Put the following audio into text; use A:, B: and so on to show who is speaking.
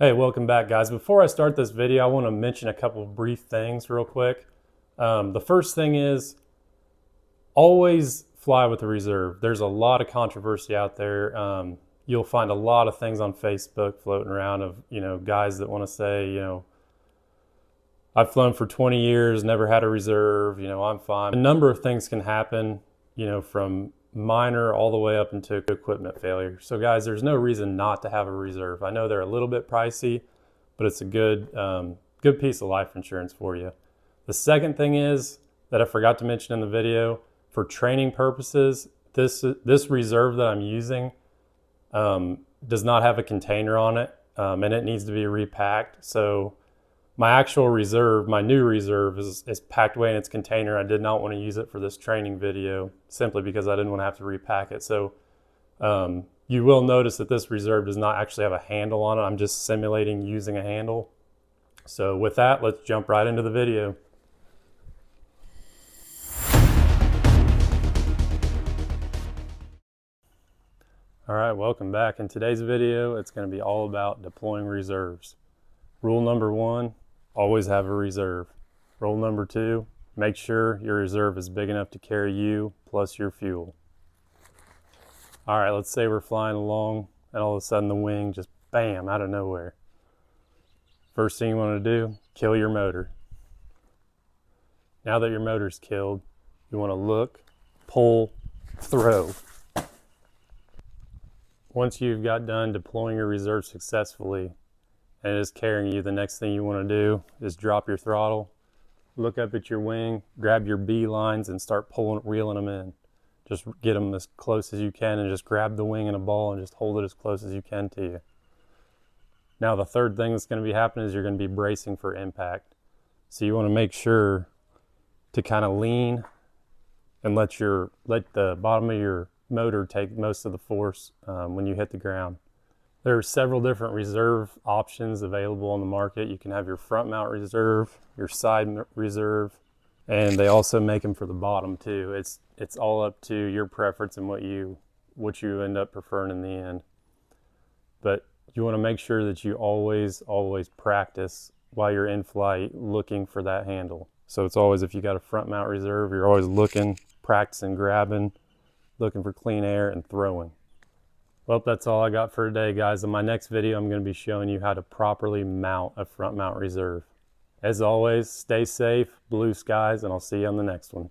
A: Hey, welcome back, guys. Before I start this video, I want to mention a couple of brief things real quick. The first thing is always fly with a reserve. There's a lot of controversy out there. You'll find a lot of things on Facebook floating around of, guys that want to say, I've flown for 20 years, never had a reserve, I'm fine. A number of things can happen, from minor all the way up into equipment failure. So guys, there's no reason not to have a reserve. I know they're a little bit pricey, but it's a good piece of life insurance for you. The second thing is that I forgot to mention in the video, for training purposes, this reserve that I'm using does not have a container on it, and it needs to be repacked. So my actual reserve, my new reserve, is packed away in its container. I did not want to use it for this training video simply because I didn't want to have to repack it. So you will notice that this reserve does not actually have a handle on it. I'm just simulating using a handle. So with that, let's jump right into the video. All right, welcome back. In today's video, it's going to be all about deploying reserves. Rule number one, always have a reserve. Rule number two, make sure your reserve is big enough to carry you plus your fuel. All right, let's say we're flying along and all of a sudden the wing just bam, out of nowhere. First thing you want to do, kill your motor. Now that your motor's killed, you want to look, pull, throw. Once you've got done deploying your reserve successfully and it is carrying you, the next thing you want to do is drop your throttle, look up at your wing, grab your B lines and start reeling them in. Just get them as close as you can and just grab the wing in a ball and just hold it as close as you can to you. Now the third thing that's going to be happening is you're going to be bracing for impact. So you want to make sure to kind of lean and let the bottom of your motor take most of the force when you hit the ground. There are several different reserve options available on the market. You can have your front mount reserve, your side reserve, and they also make them for the bottom too. It's all up to your preference and what you end up preferring in the end. But you want to make sure that you always practice while you're in flight looking for that handle. So it's always, if you got a front mount reserve, you're always looking, practicing grabbing, looking for clean air and throwing. Well, that's all I got for today, guys. In my next video, I'm going to be showing you how to properly mount a front mount reserve. As always, stay safe, blue skies, and I'll see you on the next one.